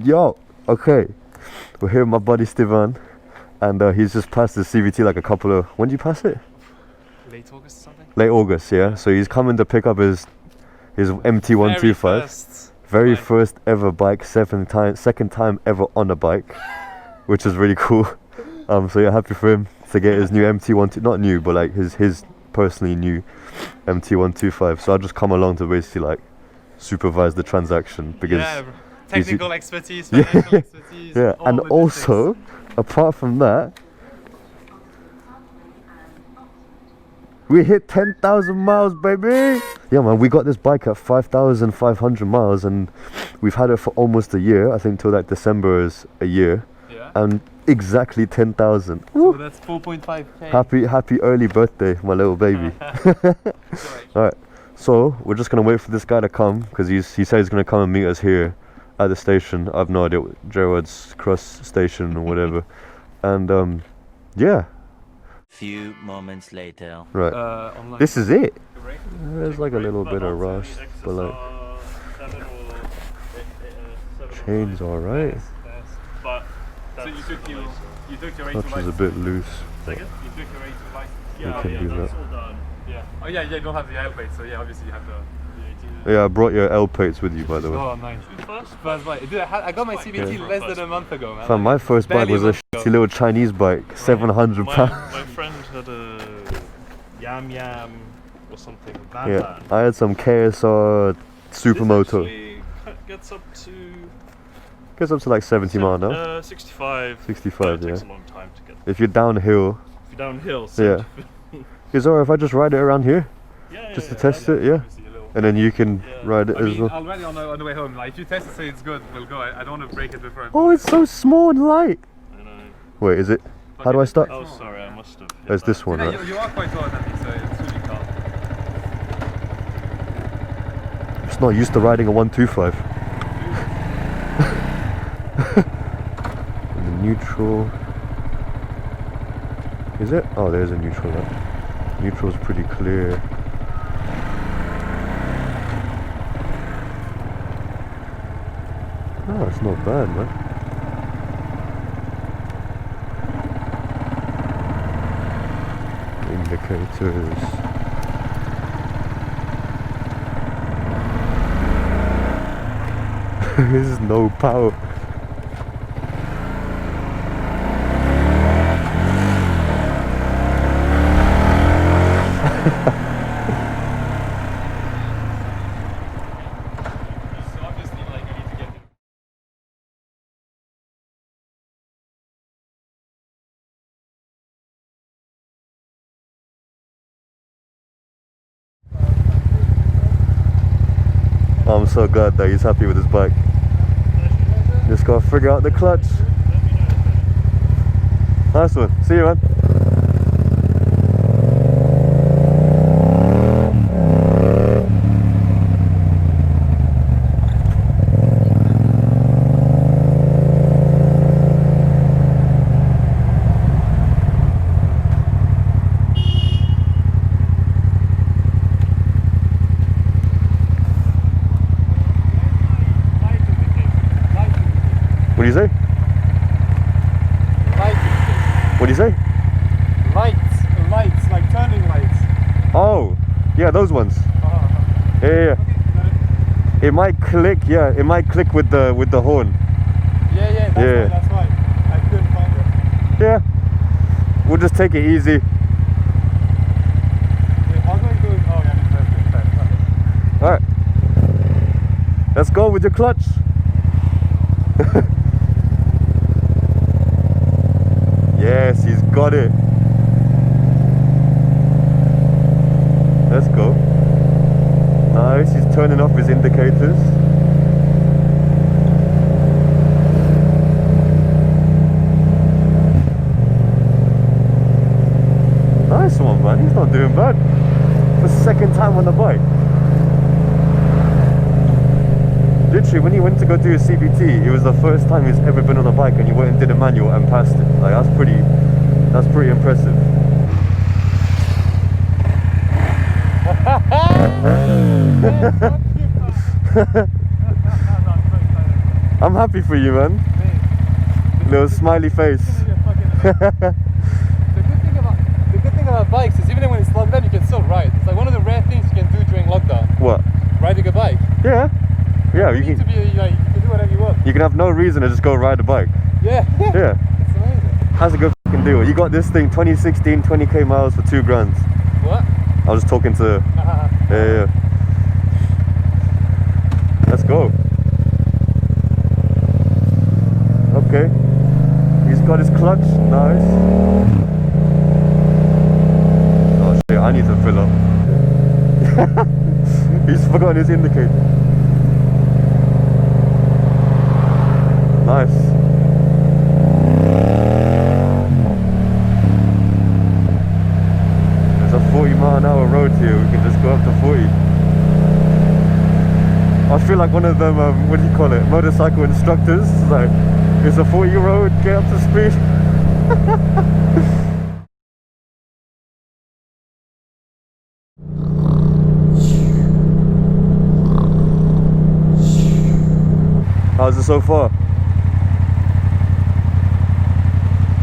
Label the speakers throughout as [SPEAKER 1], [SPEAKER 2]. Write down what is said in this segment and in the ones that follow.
[SPEAKER 1] Yo, okay. We're here with my buddy Stevan, and he's just passed the CVT like a couple of. When did you pass it?
[SPEAKER 2] Late August or something?
[SPEAKER 1] Late August, yeah. So he's coming to pick up his MT-125. Very first ever bike, second time ever on a bike, which is really cool. So yeah, happy for him to get his new MT-125, not new, but like his personally new MT-125. So I'll just come along to basically like supervise the transaction because
[SPEAKER 2] technical expertise, financial expertise.
[SPEAKER 1] Yeah, and also apart from that, we hit 10,000 miles, baby! Yeah, man, we got this bike at 5,500 miles and we've had it for almost a year. I think till like December is a year.
[SPEAKER 2] Yeah.
[SPEAKER 1] And exactly 10,000.
[SPEAKER 2] So that's 4.5k.
[SPEAKER 1] Happy early birthday, my little baby. Alright, so we're just gonna wait for this guy to come because he said he's gonna come and meet us here at the station. I've no idea what Gerard's Cross station or whatever. And yeah.
[SPEAKER 3] Few moments later.
[SPEAKER 1] Right. This is it. There's like a little bit of rust, but like chain's alright.
[SPEAKER 2] So you took your
[SPEAKER 1] Clutch is a bit loose.
[SPEAKER 2] You took your A2 license.
[SPEAKER 1] Yeah, can do that.
[SPEAKER 2] That's all done. Yeah. Oh yeah, you don't have the L plate, so yeah, obviously you have the
[SPEAKER 1] Yeah, I brought your L plates with you, by the way.
[SPEAKER 2] Oh, nice. First bike. Dude, I got my CVT less than a month ago, man.
[SPEAKER 1] Fam, my first bike was a shitty little Chinese bike, £700.
[SPEAKER 4] My friend had a Yam Yam or something.
[SPEAKER 1] Yeah, I had some KSR Supermoto.
[SPEAKER 4] Gets up to
[SPEAKER 1] like 70 miles now.
[SPEAKER 4] 65.
[SPEAKER 1] 65,
[SPEAKER 4] It
[SPEAKER 1] yeah.
[SPEAKER 4] takes a long time to get.
[SPEAKER 1] If you're downhill.
[SPEAKER 4] If you're downhill.
[SPEAKER 1] Yeah. Is it alright if I just ride it around here?
[SPEAKER 4] Yeah.
[SPEAKER 1] Just to test it, yeah. And then you can ride it as well.
[SPEAKER 2] Already on the way home, like if you test it, say it's good, we'll go. I don't want to break it before.
[SPEAKER 1] Oh, it's so small and light.
[SPEAKER 4] I know.
[SPEAKER 1] Wait, is it? How do I start?
[SPEAKER 4] Oh, sorry, I must have.
[SPEAKER 1] There's this one, right?
[SPEAKER 2] You are quite tall, I think, so it's really calm.
[SPEAKER 1] It's not used to riding a 125. And the neutral. Is it? Oh, there's a neutral. Neutral's pretty clear. Oh, it's not bad, man. Indicators. This is no power. I'm so glad that he's happy with his bike. Just gotta figure out the clutch. Nice one. See you, man. What do you say? What do you say?
[SPEAKER 2] Lights, like turning lights.
[SPEAKER 1] Oh, yeah, those ones. Yeah. It might click, yeah. It might click with the horn.
[SPEAKER 2] Yeah, that's why. I couldn't find it.
[SPEAKER 1] Yeah. We'll just take it easy.
[SPEAKER 2] How do I do it? Oh, yeah,
[SPEAKER 1] Alright. Let's go with your clutch. Yes, he's got it. Let's go. Nice, he's turning off his indicators. Nice one, man. He's not doing bad. For the second time on the bike. Literally, when he went to go do his CVT, it was the first time he's ever been on a bike and he went and did a manual and passed it. Like, that's pretty impressive. I'm happy for you, man. Little smiley face.
[SPEAKER 2] The good thing about bikes is even when it's locked down, you can still ride. It's like one of the rare things you can do during lockdown.
[SPEAKER 1] What?
[SPEAKER 2] Riding a bike.
[SPEAKER 1] Yeah. Yeah, you
[SPEAKER 2] You
[SPEAKER 1] can
[SPEAKER 2] can do whatever you want.
[SPEAKER 1] you can have no reason to just go ride a bike.
[SPEAKER 2] Yeah.
[SPEAKER 1] Yeah.
[SPEAKER 2] It's amazing.
[SPEAKER 1] How's a good fucking deal? You got this thing 2016, 20k miles for 2 grand.
[SPEAKER 2] What?
[SPEAKER 1] I was talking to yeah. Let's go. Okay. He's got his clutch, nice. Oh shit, I need to fill up. He's forgotten his indicator. Nice. There's a 40-mile-an-hour road here, we can just go up to 40. I feel like one of them, what do you call it, motorcycle instructors. It's like, it's a 40 road, get up to speed. How's it so far?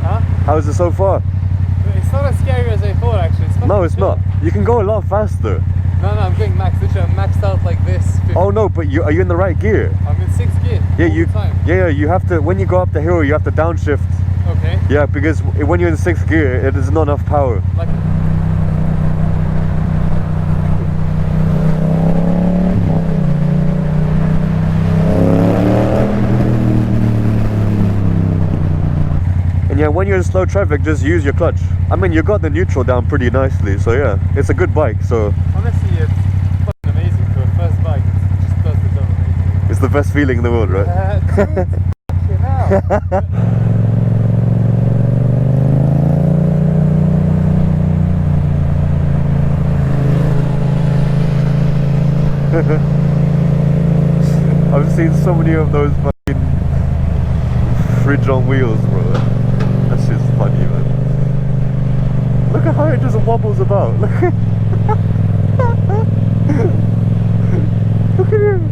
[SPEAKER 2] Huh?
[SPEAKER 1] How's it so far?
[SPEAKER 2] It's not as scary as I thought actually.
[SPEAKER 1] No, it's not. You can go a lot faster.
[SPEAKER 2] No, I'm going max. Literally, I'm maxed out like this. 50.
[SPEAKER 1] Oh no, but are you in the right gear?
[SPEAKER 2] I'm in 6th gear.
[SPEAKER 1] Yeah,
[SPEAKER 2] all the time.
[SPEAKER 1] Yeah, you have to, when you go up the hill, you have to downshift.
[SPEAKER 2] Okay.
[SPEAKER 1] Yeah, because when you're in 6th gear, it is not enough power.
[SPEAKER 2] Like.
[SPEAKER 1] And yeah, when you're in slow traffic, just use your clutch. I mean, you got the neutral down pretty nicely, so yeah, it's a good bike. So
[SPEAKER 2] Honestly, it's fucking amazing for a first bike. It just does the job amazing.
[SPEAKER 1] it's the best feeling in the world, right?
[SPEAKER 2] Dude, fucking hell.
[SPEAKER 1] I've seen so many of those fucking fridge on wheels, bro. That shit's funny, man. Look at how it just wobbles about. Look at Look at him.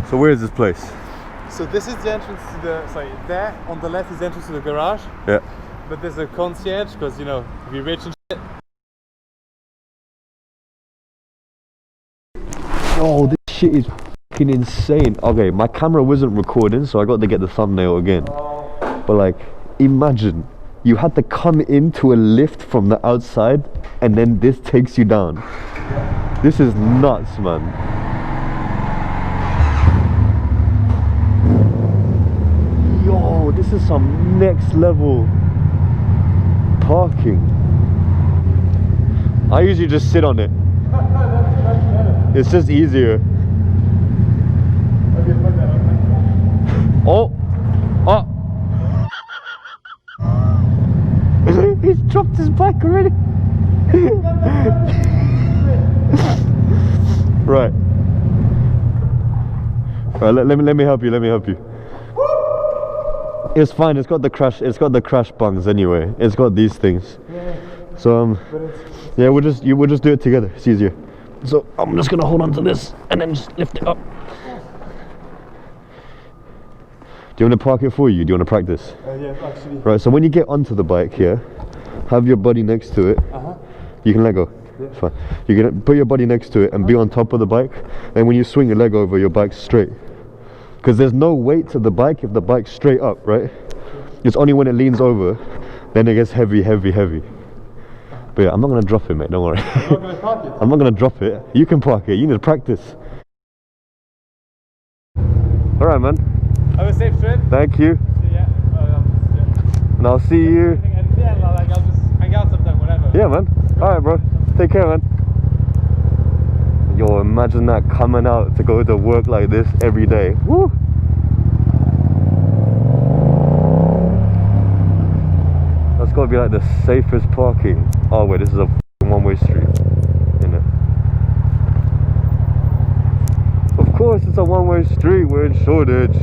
[SPEAKER 1] So where is this place?
[SPEAKER 2] So this is the entrance to the, sorry, there on the left is the entrance to the garage.
[SPEAKER 1] Yeah.
[SPEAKER 2] But there's a concierge because, you know, we're rich and shit.
[SPEAKER 1] Oh, this shit is fucking insane. Okay, my camera wasn't recording, so I got to get the thumbnail again. But like, imagine you had to come into a lift from the outside and then this takes you down. This is nuts, man. Yo, this is some next level parking. I usually just sit on it. It's just easier. Oh! Oh! He's dropped his bike already. Right. Right, let me help you, let me help you. It's fine, it's got the crash bungs anyway. It's got these things. So yeah, we'll just do it together. It's easier. So I'm just gonna hold on to this and then just lift it up. Do you want to park it for you? Do you want to practice?
[SPEAKER 2] Yeah, actually.
[SPEAKER 1] Right, so when you get onto the bike here, have your body next to it. You can let go.
[SPEAKER 2] Yeah.
[SPEAKER 1] It's fine. You can put your body next to it and be on top of the bike. And when you swing your leg over, your bike's straight. Because there's no weight to the bike if the bike's straight up, right? It's only when it leans over, then it gets heavy, heavy, heavy. But yeah, I'm not going to drop it, mate, don't worry.
[SPEAKER 2] You're not going to park it?
[SPEAKER 1] I'm not going to drop it. You can park it, you need to practice. Alright, man.
[SPEAKER 2] Have a safe trip.
[SPEAKER 1] Thank you.
[SPEAKER 2] Yeah.
[SPEAKER 1] And I'll see you.
[SPEAKER 2] And yeah, like I'll just hang out sometime, whatever.
[SPEAKER 1] Yeah, man. Alright, bro. Take care, man. Yo, imagine that coming out to go to work like this every day. Woo! That's gotta be like the safest parking. Oh wait, this is a one-way street. Isn't it? Of course it's a one-way street, we're in Shoreditch.